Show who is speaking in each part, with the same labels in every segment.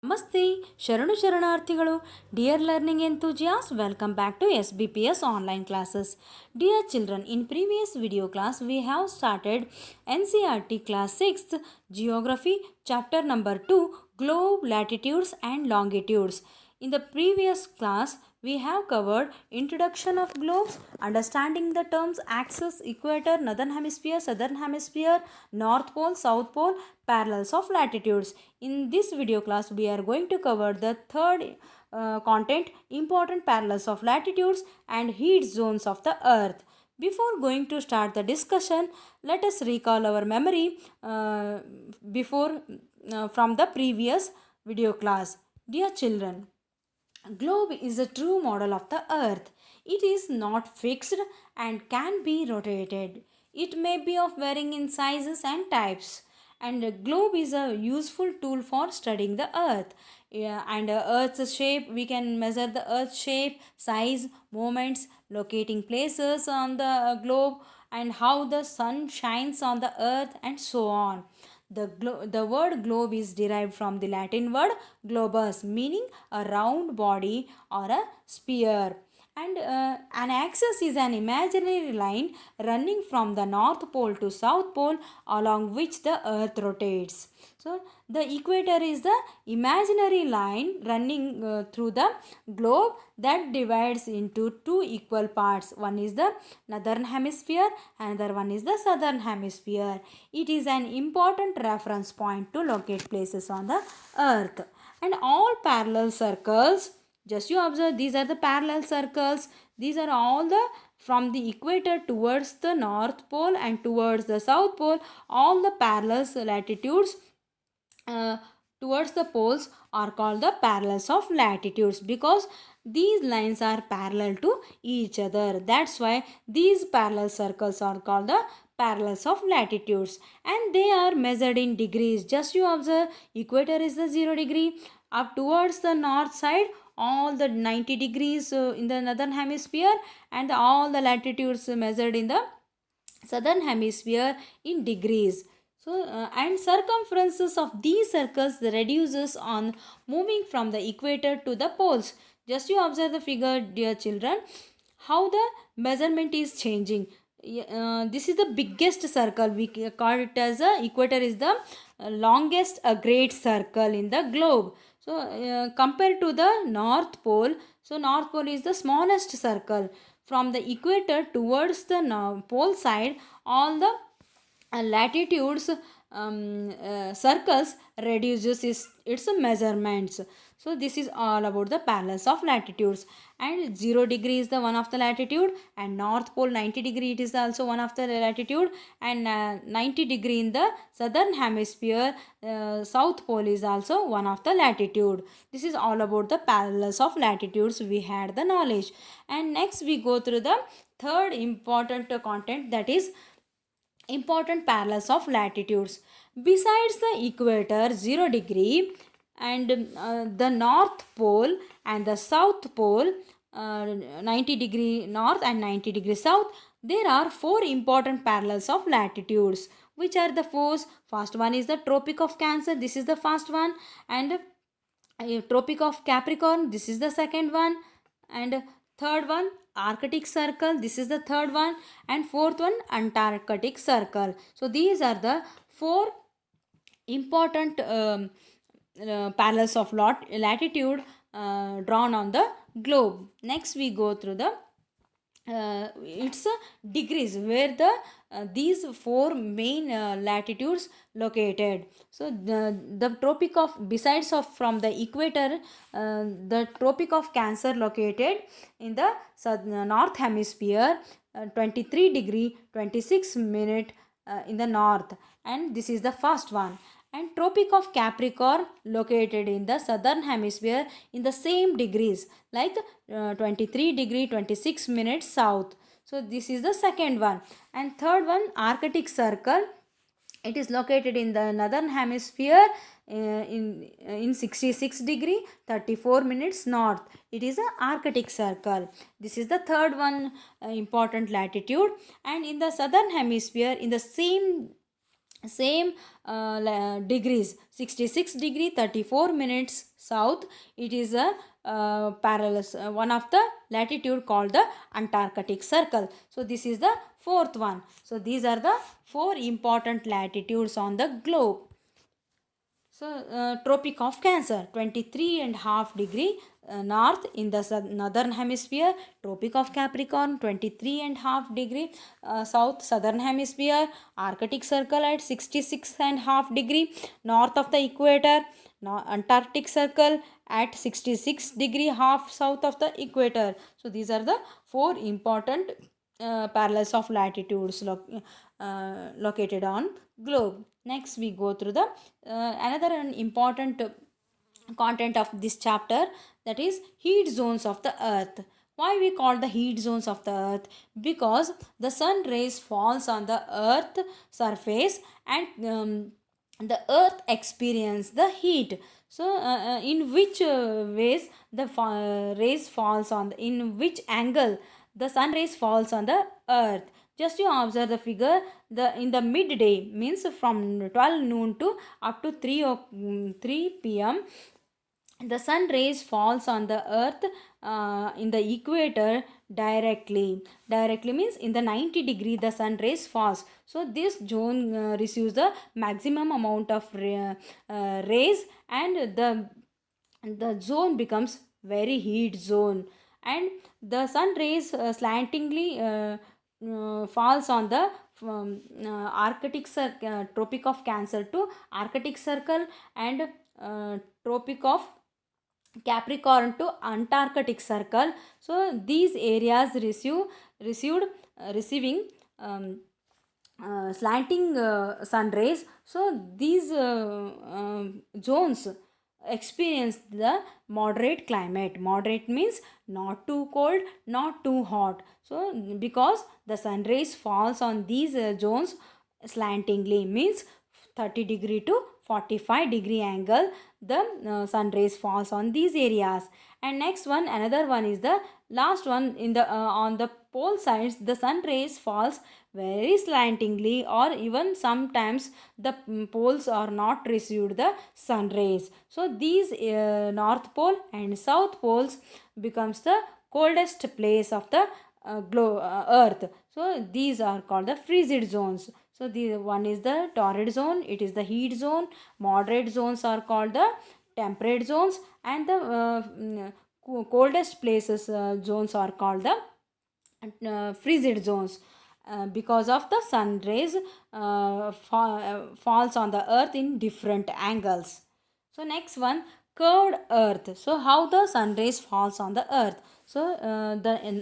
Speaker 1: ನಮಸ್ತೆ ಶರಣು ಶರಣಾರ್ಥಿಗಳು. Dear learning enthusiasts, welcome back to SBPS online classes. Dear children, in previous video class we have started NCERT class 6th geography chapter number 2 globe latitudes and longitudes. In the previous class we have covered introduction of globes, understanding the terms axis, equator, northern hemisphere, southern hemisphere, north pole, south pole, parallels of latitudes. In this video class we are going to cover the third content, important parallels of latitudes and heat zones of the earth. Before going to start the discussion, let us recall our memory before from the previous video class. Dear children, globe is a true model of the earth. It is not fixed and can be rotated. It may be of varying in sizes and types, and a globe is a useful tool for studying the earth. And earth's shape, we can measure the earth's shape, size, movements, locating places on the globe, and how the sun shines on the earth, and so on. The word globe is derived from the Latin word globus, meaning a round body or a sphere. And an axis is an imaginary line running from the north pole to south pole along which the earth rotates. So the equator is the imaginary line running through the globe that divides into two equal parts. One is the northern hemisphere, another one is the southern hemisphere. It is an important reference point to locate places on the earth. And all parallel circles, just you observe, these are the parallel circles. These are all the from the equator towards the north pole and towards the south pole, all the parallel latitudes uh, towards the poles are called the parallels of latitudes, because these lines are parallel to each other. That's why these parallel circles are called the parallels of latitudes, and they are measured in degrees. Just you observe, equator is the 0 degree. Up towards the north side, all the 90 degrees in the northern hemisphere, and all the latitudes measured in the southern hemisphere in degrees. So and circumferences of these circles reduces on moving from the equator to the poles. Just you observe the figure, dear children, how the measurement is changing. This is the biggest circle. We call it as a equator is the longest great circle in the globe. So compared to the north pole, so north pole is the smallest circle. From the equator towards the pole side, all the latitudes circles reduces its measurements. So this is all about the parallels of latitudes. And 0 degree is the one of the latitude, and north pole 90 degree, it is also one of the latitude, and 90 degree in the southern hemisphere, south pole is also one of the latitude. This is all about the parallels of latitudes. We had the knowledge, and next we go through the third important content, that is important parallels of latitudes. Besides the equator 0 degree, and the north pole and the south pole, 90 degree north and 90 degree south, there are four important parallels of latitudes. Which are the four? First one is the tropic of Cancer, this is the first one, and tropic of Capricorn, this is the second one, and third one Arctic circle, this is the third one, and fourth one Antarctic circle. So these are the four important parallels of latitude drawn on the globe. Next we go through the it's degrees where these four main latitudes located. So the tropic of, besides of from the equator, the tropic of Cancer located in the north hemisphere, 23 degree 26 minute in the north, and this is the first one. And tropic of Capricorn located in the southern hemisphere in the same degrees, like 23 degree 26 minutes south. So this is the second one. And third one Arctic circle, it is located in the northern hemisphere in 66 degree 34 minutes north. It is a Arctic circle. This is the third one important latitude. And in the southern hemisphere in the same same degrees, 66 degree 34 minutes south. It is a parallel one of the latitude called the Antarctic Circle. So this is the fourth one. So these are the four important latitudes on the globe. So, Tropic of Cancer, 23 and half degree north in the northern hemisphere. Tropic of Capricorn, 23 and half degree south southern hemisphere. Arctic Circle at 66 and half degree north of the equator. Antarctic Circle at 66 degree half south of the equator. So, these are the four important parallels of latitudes located on globe. Next we go through the another important content of this chapter, that is heat zones of the earth. Why we call the heat zones of the earth? Because the sun rays falls on the earth surface, and the earth experience the heat. So in which ways the rays falls on the, in which angle the sun rays falls on the earth? Just you observe the figure. The in the midday means from 12 noon to up to 3 p.m. the sun rays falls on the earth in the equator directly means in the 90 degree the sun rays falls. So this zone receives the maximum amount of rays, and the zone becomes very heat zone, and the sun rays slantingly falls on the Tropic of Cancer to Arctic Circle, and Tropic of Capricorn to Antarctic Circle. So these areas receiving slanting sun rays. So these zones experience the moderate climate. Moderate means not too cold, not too hot. So because the sun rays falls on these zones slantingly, means 30 degree to 45 degree angle, the sun rays falls on these areas. And next one, another one is the last one, in the on the pole sides the sun rays falls very slantingly, or even sometimes the poles are not received the sun rays. So these north pole and south poles becomes the coldest place of the earth. So these are called the frigid zones. So the one is the torrid zone, it is the heat zone. Moderate zones are called the temperate zones, and the coldest places zones are called the frigid zones, because of the sun rays falls on the earth in different angles. So next one, curved earth. So how the sun rays falls on the earth? So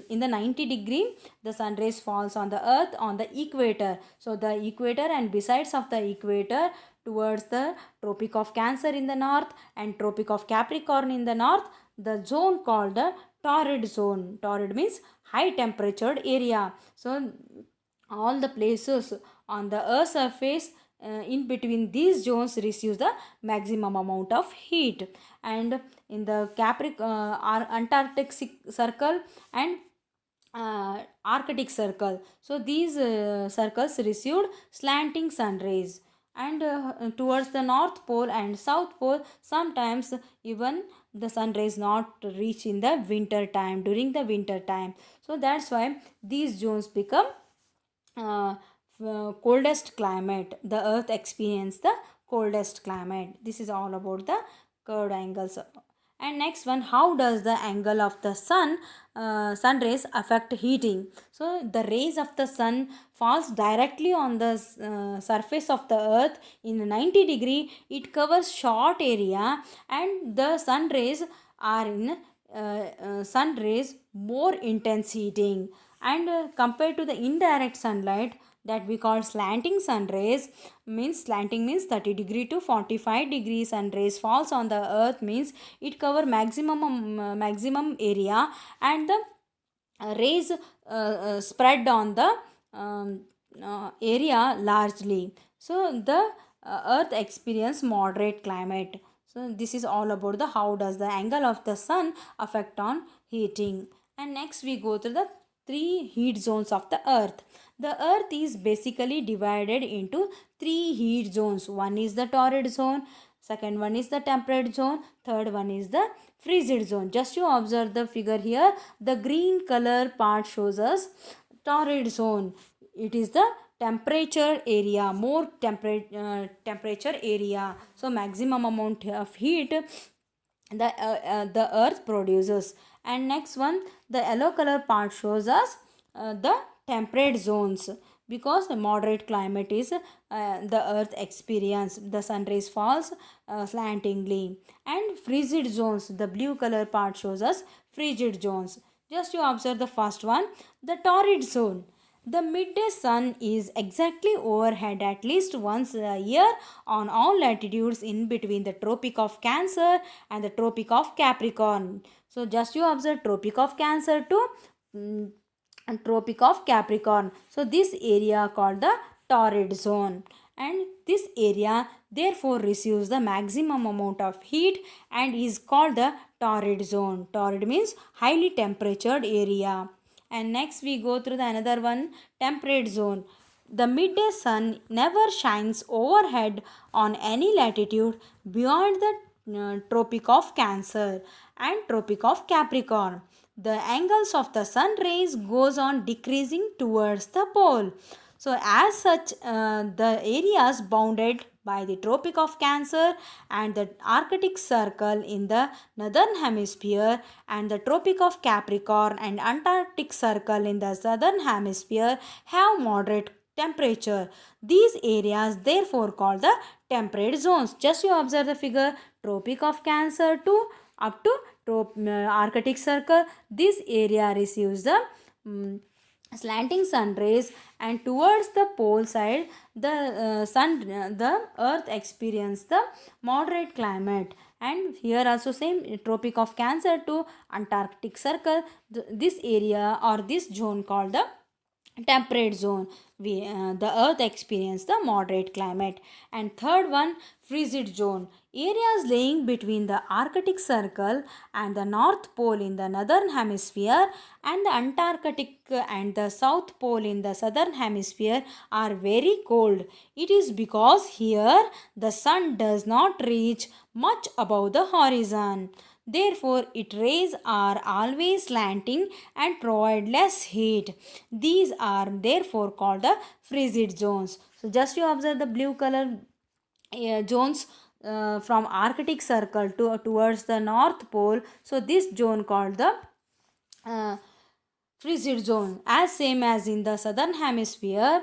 Speaker 1: in the 90 degree the sun rays falls on the earth on the equator. So the equator and besides of the equator, towards the Tropic of Cancer in the north and Tropic of Capricorn in the north, the zone called the torrid zone. Torrid means high temperatured area. So all the places on the earth surface in between these zones receives the maximum amount of heat. And in the Antarctic Circle and Arctic Circle, so these circles received slanting sun rays. And towards the north pole and south pole, sometimes even the sun rays not reach in the winter time, during the winter time. So that's why these zones become coldest climate. The earth experience the coldest climate. This is all about the curved angles. And next one, how does the angle of the sun rays affect heating? So the rays of the sun falls directly on the surface of the earth in 90 degree. It covers short area, and the sun rays are in sun rays more intense heating. And compared to the indirect sunlight that we call slanting sun rays, means slanting means 30 degree to 45 degree sun rays falls on the earth, means it cover maximum area, and the rays spread on the area largely. So the earth experience moderate climate. So this is all about the how does the angle of the sun affect on heating. And next we go to the three heat zones of the earth. The earth is basically divided into three heat zones. One is the torrid zone, second one is the temperate zone, third one is the frigid zone. Just you observe the figure here, the green color part shows us torrid zone. It is the temperature area, more temperature area, so maximum amount of heat the earth produces. And next one, the yellow color part shows us the temperate zones, because the moderate climate is the earth experience, the sun rays falls slantingly. And frigid zones, the blue color part shows us frigid zones. Just you observe the first one, the torrid zone. The midday sun is exactly overhead at least once a year on all latitudes in between the Tropic of Cancer and the Tropic of Capricorn. So just you observe Tropic of Cancer to Tropic of Capricorn. So this area called the torrid zone, and this area therefore receives the maximum amount of heat and is called the torrid zone. Torrid means highly temperatured area. And next we go through the another one, temperate zone. The midday sun never shines overhead on any latitude beyond the Tropic of Cancer and Tropic of Capricorn. The angles of the sun rays goes on decreasing towards the pole. So as such, the areas bounded by the Tropic of Cancer and the Arctic Circle in the northern hemisphere and the Tropic of Capricorn and Antarctic Circle in the southern hemisphere have moderate temperature. These areas therefore called the temperate zones. Just you observe the figure, Tropic of Cancer to up to Arctic Circle. This area receives the slanting sun rays, and towards the pole side the earth experience the moderate climate. And here also same, Tropic of Cancer to Antarctic Circle, this area or this zone called the temperate zone. The earth experience the moderate climate. And third one, frigid zone, areas lying between the Arctic Circle and the North Pole in the northern hemisphere and the Antarctic and the South Pole in the southern hemisphere are very cold. It is because here the sun does not reach much above the horizon. Therefore, its rays are always slanting and provide less heat. These are therefore called the frigid zones. So, just you observe the blue color zones from Arctic Circle to towards the North Pole. So, this zone called the uh, frigid zone, as same as in the southern hemisphere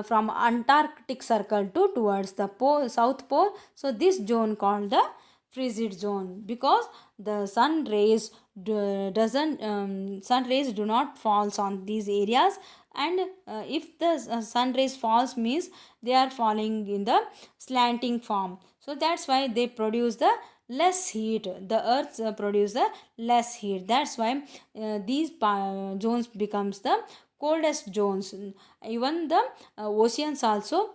Speaker 1: from Antarctic Circle to towards the South Pole. So, this zone called the frigid zone, because the sun rays sun rays do not falls on these areas. And if the sun rays falls means they are falling in the slanting form, so that's why they produce the less heat. The earth produce the less heat, that's why these zones becomes the coldest zones. Even the oceans also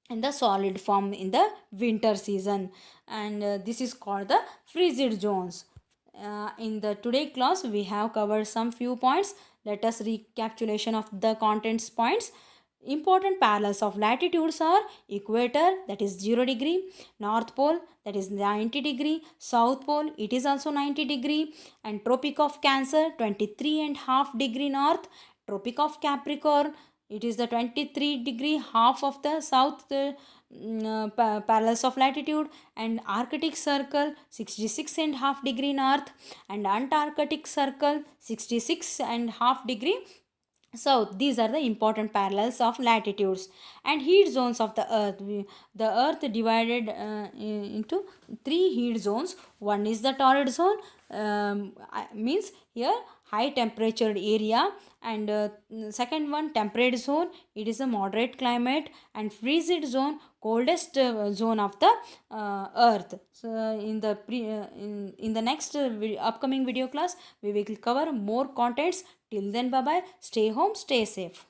Speaker 1: in the solid form in the winter season. And this is called the frigid zones. In the today class we have covered some few points. Let us recapitulation of the contents points. Important parallels of latitudes are equator, that is 0 degree, north pole, that is 90 degree, south pole, it is also 90 degree, and tropic of Cancer 23 and half degree north, tropic of Capricorn, it is the 23 degree half of the south parallels of latitude, and Arctic Circle 66 and half degree north, and Antarctic Circle 66 and half degree south. These are the important parallels of latitudes. And heat zones of the earth. The earth divided into three heat zones. One is the torrid zone, means here high temperature area, and second one temperate zone, it is a moderate climate, and frigid zone, coldest zone of the earth. So in the in the next upcoming video class we will cover more contents. Till then, bye bye, stay home, stay safe.